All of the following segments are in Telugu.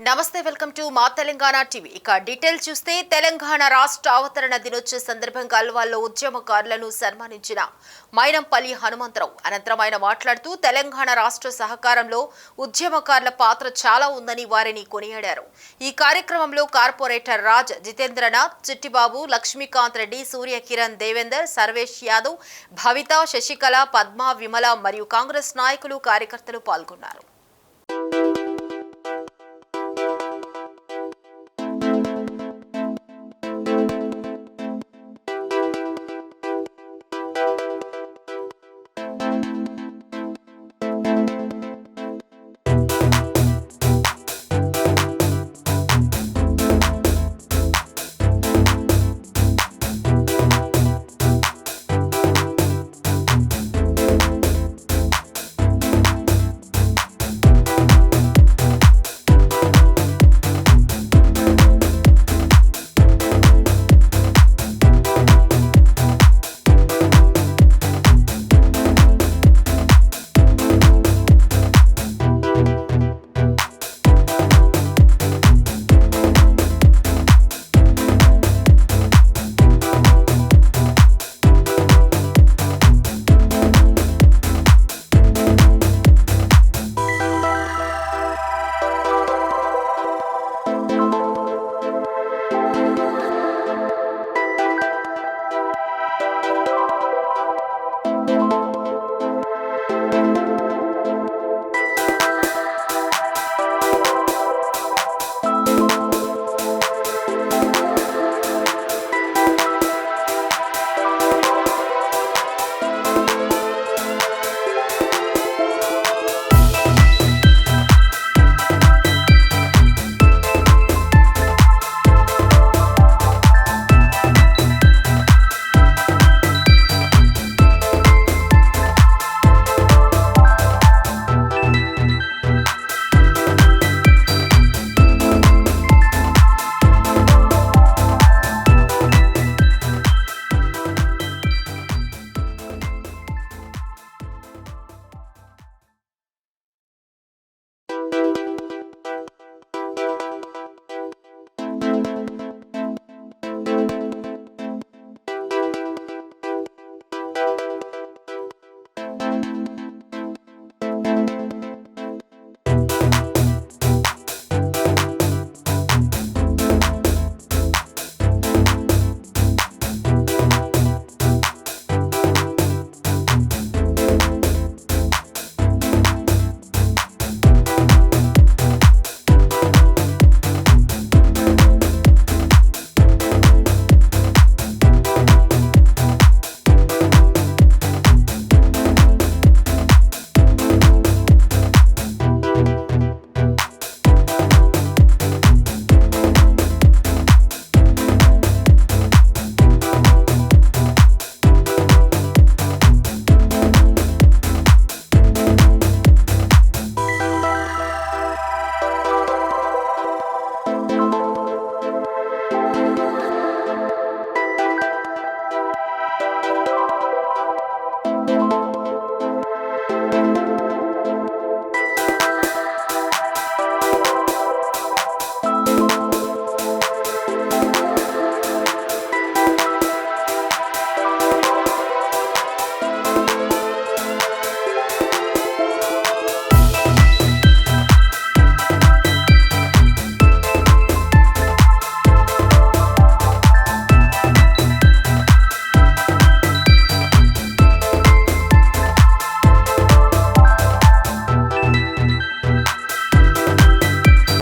నమస్తే వెల్కమ్ టు మా తెలంగాణ టీవీ. ఇక డీటెయిల్స్ చూస్తే తెలంగాణ రాష్ట్ర అవతరణ దినోత్సవ సందర్భంగా అల్వాల్లో ఉద్యమకారులను సన్మానించిన మైనంపల్లి హనుమంతరావు అనంతరం ఆయన మాట్లాడుతూ తెలంగాణ రాష్ట్ర సహకారంలో ఉద్యమకారుల పాత్ర చాలా ఉందని వారిని కొనియాడారు. ఈ కార్యక్రమంలో కార్పొరేటర్ రాజ్, జితేంద్రనాథ్, చిట్టిబాబు, లక్ష్మీకాంత్ రెడ్డి, సూర్య కిరణ్, దేవేందర్, సర్వేష్ యాదవ్, భవిత, శశికళ, పద్మ, విమల మరియు కాంగ్రెస్ నాయకులు, కార్యకర్తలు పాల్గొన్నారు.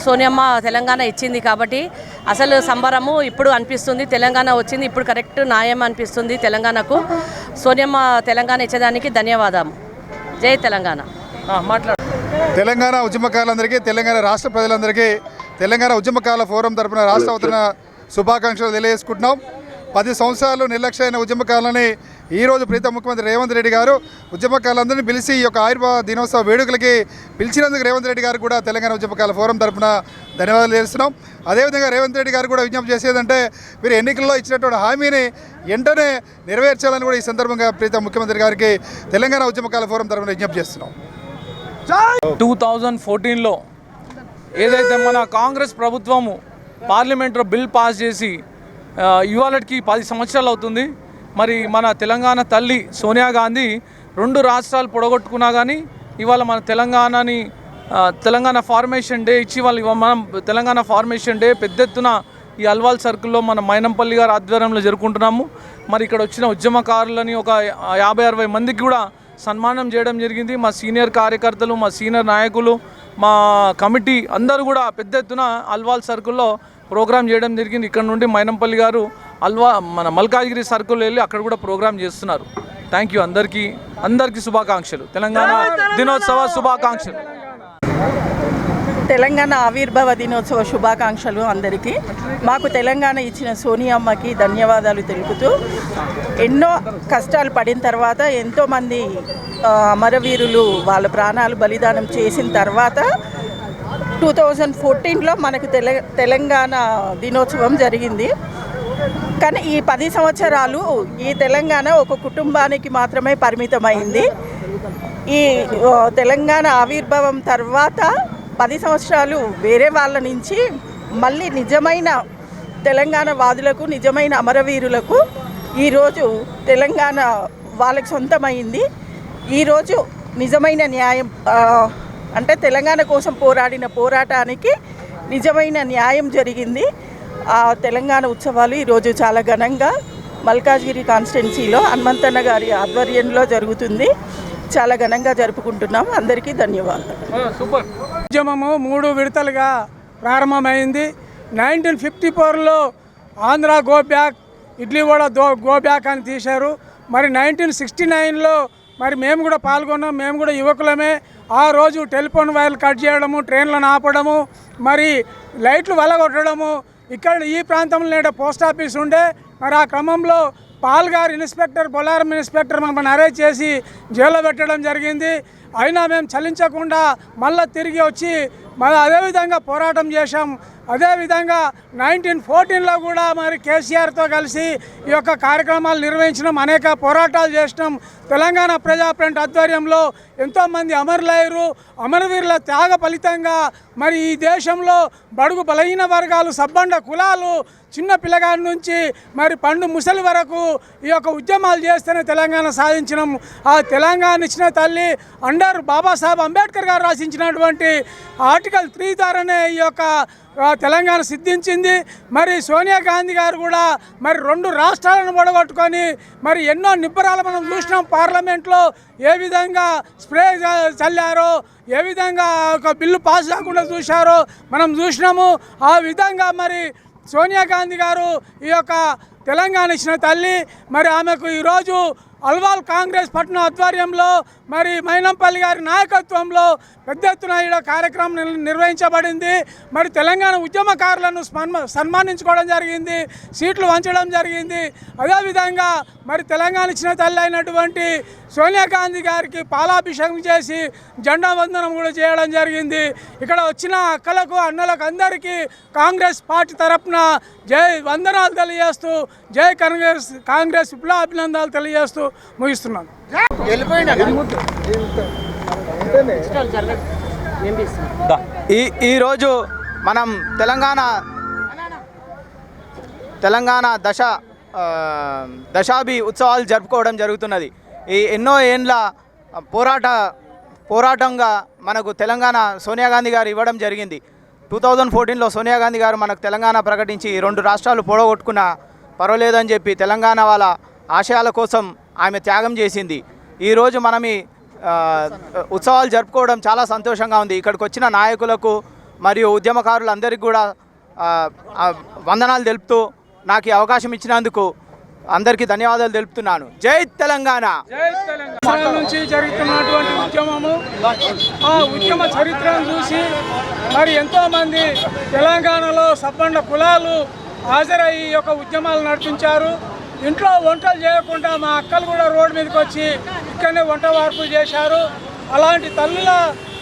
సోనియమ్మ తెలంగాణ ఇచ్చింది కాబట్టి అసలు సంబరము ఇప్పుడు అనిపిస్తుంది. తెలంగాణ వచ్చింది, ఇప్పుడు కరెక్ట్ న్యాయం అనిపిస్తుంది తెలంగాణకు. సోనియమ్మ తెలంగాణ ఇచ్చేదానికి ధన్యవాదాలు. జై తెలంగాణ. తెలంగాణ ఉద్యమకారులందరికీ, తెలంగాణ రాష్ట్ర ప్రజలందరికీ తెలంగాణ ఉద్యమకారుల ఫోరం తరపున రాష్ట్ర అవతరణ శుభాకాంక్షలు తెలియజేసుకుంటున్నాం. 10 సంవత్సరాలు నిర్లక్ష్యమైన ఉద్యమకారులని ఈరోజు ప్రీతం ముఖ్యమంత్రి రేవంత్ రెడ్డి గారు ఉద్యమకారులందరినీ పిలిచి ఈ యొక్క ఆయుర్వేద దినోత్సవ వేడుకలకి పిలిచినందుకు రేవంత్ రెడ్డి గారు కూడా తెలంగాణ ఉద్యమకారుల ఫోరం తరపున ధన్యవాదాలు తెలుస్తున్నాం. అదేవిధంగా రేవంత్ రెడ్డి గారు కూడా విజ్ఞప్తి చేసేదంటే మీరు ఎన్నికల్లో ఇచ్చినటువంటి హామీని వెంటనే నెరవేర్చాలని కూడా ఈ సందర్భంగా ప్రీతం ముఖ్యమంత్రి గారికి తెలంగాణ ఉద్యమకారుల ఫోరం తరపున విజ్ఞప్తి చేస్తున్నాం. 2014లో ఏదైతే మన కాంగ్రెస్ ప్రభుత్వము పార్లమెంట్లో బిల్ పాస్ చేసి ఇవాళకి 10 సంవత్సరాలు అవుతుంది. మరి మన తెలంగాణ తల్లి సోనియా గాంధీ 2 రాష్ట్రాలు పొడగొట్టుకున్నా కానీ ఇవాళ మన తెలంగాణ ఫార్మేషన్ డే ఇచ్చి మనం తెలంగాణ ఫార్మేషన్ డే పెద్ద ఎత్తున ఈ అల్వాల్ సర్కిల్లో మన మైనంపల్లి గారి ఆధ్వర్యంలో జరుపుకుంటున్నాము. మరి ఇక్కడ వచ్చిన ఉద్యమకారులని ఒక 50-60 మందికి కూడా సన్మానం చేయడం జరిగింది. మా సీనియర్ కార్యకర్తలు, మా సీనియర్ నాయకులు, మా కమిటీ అందరూ కూడా పెద్ద ఎత్తున అల్వాల్ సర్కిల్లో ప్రోగ్రామ్ చేయడం జరిగింది. ఇక్కడ నుండి మైనంపల్లి గారు మన మల్కాజ్గిరి సర్కిల్ వెళ్ళి అక్కడ కూడా ప్రోగ్రామ్ చేస్తున్నారు. Thank you. అందరికీ శుభాకాంక్షలు. తెలంగాణ దినోత్సవ శుభాకాంక్షలు. తెలంగాణ ఆవిర్భావ దినోత్సవ శుభాకాంక్షలు అందరికీ. మాకు తెలంగాణ ఇచ్చిన సోనియమ్మకి ధన్యవాదాలు తెలుపుతూ, ఎన్నో కష్టాలు పడిన తర్వాత ఎంతోమంది అమరవీరులు వాళ్ళ ప్రాణాలు బలిదానం చేసిన తర్వాత 2014లో మనకు తెలంగాణ దినోత్సవం జరిగింది. కానీ ఈ 10 సంవత్సరాలు ఈ తెలంగాణ ఒక కుటుంబానికి మాత్రమే పరిమితమైంది. ఈ తెలంగాణ ఆవిర్భావం తర్వాత 10 సంవత్సరాలు వేరే వాళ్ళ నుంచి మళ్ళీ నిజమైన తెలంగాణ వాదులకు, నిజమైన అమరవీరులకు ఈరోజు తెలంగాణ వాళ్ళకి సొంతమైంది. ఈరోజు నిజమైన న్యాయం అంటే తెలంగాణ కోసం పోరాడిన పోరాటానికి నిజమైన న్యాయం జరిగింది. ఆ తెలంగాణ ఉత్సవాలు ఈరోజు చాలా ఘనంగా మల్కాజ్గిరి కాన్స్టిట్యున్సీలో హనుమంతన్న గారి ఆధ్వర్యంలో జరుగుతుంది. చాలా ఘనంగా జరుపుకుంటున్నాం. అందరికీ ధన్యవాదాలు. ఉద్యమము 3 విడతలుగా ప్రారంభమైంది. 1954లో ఆంధ్ర గో బ్యాక్, ఇడ్లీ కూడా గో బ్యాక్ అని తీశారు. మరి 1969లో మరి మేము కూడా పాల్గొన్నాం. మేము కూడా యువకులమే. ఆ రోజు టెలిఫోన్ వైర్లు కట్ చేయడము, ట్రైన్లను ఆపడము, మరి లైట్లు వలగొట్టడము. ఇక్కడ ఈ ప్రాంతంలో నేట పోస్ట్ ఆఫీస్ ఉండే. మరి ఆ క్రమంలో పాల్గార్ ఇన్స్పెక్టర్, బొలారం ఇన్స్పెక్టర్ మమ్మల్ని అరెస్ట్ చేసి జైల్లో పెట్టడం జరిగింది. అయినా మేము చలించకుండా మళ్ళీ తిరిగి వచ్చి మళ్ళీ అదేవిధంగా పోరాటం చేశాం. అదేవిధంగా 1914లో కూడా మరి కేసీఆర్తో కలిసి ఈ యొక్క కార్యక్రమాలు నిర్వహించడం, అనేక పోరాటాలు చేసినాం. తెలంగాణ ప్రజా ఫ్రంట్ ఆధ్వర్యంలో ఎంతోమంది అమరులయ్యారు. అమరవీరుల త్యాగ ఫలితంగా మరి ఈ దేశంలో బడుగు బలహీన వర్గాలు, సబ్బండ కులాలు, చిన్న పిల్లగాడి నుంచి మరి పండు ముసలి వరకు ఈ యొక్క ఉద్యమాలు చేస్తేనే తెలంగాణ సాధించినాం. ఆ తెలంగాణ ఇచ్చిన తల్లి అండర్ బాబాసాహెబ్ అంబేద్కర్ గారు రాసించినటువంటి ఆర్టికల్ 3 ద్వారానే ఈ యొక్క తెలంగాణ సిద్ధించింది. మరి సోనియా గాంధీ గారు కూడా మరి 2 రాష్ట్రాలను పొడగొట్టుకొని మరి ఎన్నో నిబ్బరాలు మనం చూసినాం. పార్లమెంట్లో ఏ విధంగా స్ప్రే చల్లారో, ఏ విధంగా ఒక బిల్లు పాస్ కాకుండా చూశారో మనం చూసినాము. ఆ విధంగా మరి సోనియా గాంధీ గారు ఈ యొక్క తెలంగాణ ఇచ్చిన తల్లి. మరి ఆమెకు ఈరోజు అల్వాల్ కాంగ్రెస్ పట్టణ ఆధ్వర్యంలో మరి మైనంపల్లి గారి నాయకత్వంలో పెద్ద ఎత్తున ఈ కార్యక్రమం నిర్వహించబడింది. మరి తెలంగాణ ఉద్యమకారులను సన్మానించుకోవడం జరిగింది, సీట్లు వంచడం జరిగింది. అదేవిధంగా మరి తెలంగాణ ఇచ్చిన తల్లి అయినటువంటి సోనియా గాంధీ గారికి పాలాభిషేకం చేసి జెండా వందనం కూడా చేయడం జరిగింది. ఇక్కడ వచ్చిన అక్కలకు, అన్నలకు అందరికీ కాంగ్రెస్ పార్టీ తరఫున జై వందనాలు తెలియజేస్తూ, జై కాంగ్రెస్ విప్లవ అభినందనలు తెలియజేస్తూ ముగిస్తున్నాను. ఈరోజు మనం తెలంగాణ దశాబ్ది ఉత్సవాలు జరుపుకోవడం జరుగుతున్నది. ఈ ఎన్నో ఏండ్ల పోరాటంగా మనకు తెలంగాణ సోనియా గాంధీ గారు ఇవ్వడం జరిగింది. 2014లో సోనియా గాంధీ గారు మనకు తెలంగాణ ప్రకటించి 2 రాష్ట్రాలు పొడగొట్టుకున్నా పర్వాలేదని చెప్పి తెలంగాణ వాళ్ళ ఆశయాల కోసం ఆమె త్యాగం చేసింది. ఈరోజు మనం ఈ ఉత్సవాలు జరుపుకోవడం చాలా సంతోషంగా ఉంది. ఇక్కడికి వచ్చిన నాయకులకు మరియు ఉద్యమకారులందరికీ కూడా వందనాలు తెలుపుతూ నాకు ఈ అవకాశం ఇచ్చినందుకు అందరికీ ధన్యవాదాలు తెలుపుతున్నాను. జై తెలంగాణ. నుంచి జరుగుతున్నటువంటి ఉద్యమము, ఆ ఉద్యమ చరిత్రను చూసి మరి ఎంతోమంది తెలంగాణలో సబ్బండ కులాలు హాజరయ్యి ఈ యొక్క ఉద్యమాలు నడిపించారు. ఇంట్లో వంటలు చేయకుండా మా అక్కలు కూడా రోడ్డు మీదకి వచ్చి ఇక్కడనే వంట వార్పులు చేశారు. అలాంటి తల్లుల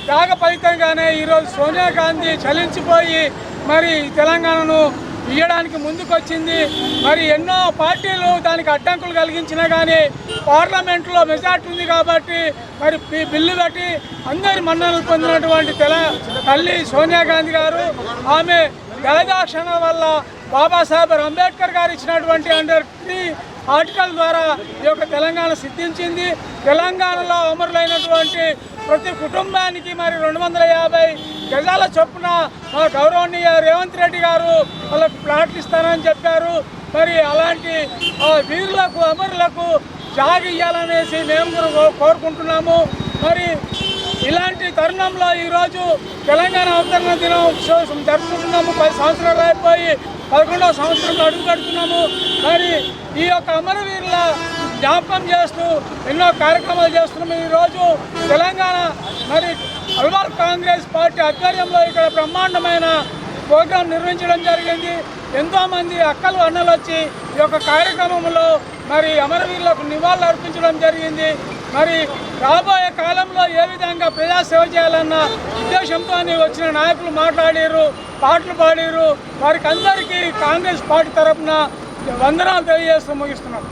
త్యాగ ఫలితంగానే ఈరోజు సోనియా గాంధీ చలించిపోయి మరి తెలంగాణను ఇవ్వడానికి ముందుకొచ్చింది. మరి ఎన్నో పార్టీలు దానికి అడ్డంకులు కలిగించినా కానీ పార్లమెంట్లో మెజార్టీ ఉంది కాబట్టి మరి ఈ బిల్లు పెట్టి అందరి మన్ననలు పొందినటువంటి తల్లి సోనియా గాంధీ గారు ఆమె దయదాక్షణ వల్ల బాబాసాహెబ్ అంబేద్కర్ గారు ఇచ్చినటువంటి అండర్ 3 ఆర్టికల్ ద్వారా ఈ యొక్క తెలంగాణ సిద్ధించింది. తెలంగాణలో అమరులైనటువంటి ప్రతి కుటుంబానికి మరి 250 గజాల చొప్పున మా గౌరవనీయ రేవంత్ రెడ్డి గారు వాళ్ళకు ప్లాట్లు ఇస్తానని చెప్పారు. మరి అలాంటి వీరులకు అమరులకు జాగి ఇవ్వాలనేసి మేము కూడా కోరుకుంటున్నాము. మరి ఇలాంటి తరుణంలో ఈరోజు తెలంగాణ అవతరణ దినోత్సవం జరుపుకుంటున్నాము. 10 సంవత్సరాలు అయిపోయి 11వ సంవత్సరంలో అడుగు పెడుతున్నాము. మరి ఈ యొక్క అమరవీరుల జ్ఞాపకం చేస్తూ ఎన్నో కార్యక్రమాలు చేస్తున్నాము. ఈరోజు తెలంగాణ మరి అల్వాల్ కాంగ్రెస్ పార్టీ ఆధ్వర్యంలో ఇక్కడ బ్రహ్మాండమైన ప్రోగ్రాం నిర్వహించడం జరిగింది. ఎంతోమంది అక్కలు అన్నలు వచ్చి ఈ యొక్క కార్యక్రమంలో మరి అమరవీరులకు నివాళులు అర్పించడం జరిగింది. మరి రాబోయే కాలంలో ఏ విధంగా ప్రజాసేవ చేయాలన్న ఉద్దేశంతో వచ్చిన నాయకులు మాట్లాడారు, పాటలు పాడారు. వారికి అందరికీ కాంగ్రెస్ పార్టీ తరఫున వందనాలు తెలియజేస్తూ ముగిస్తున్నాం.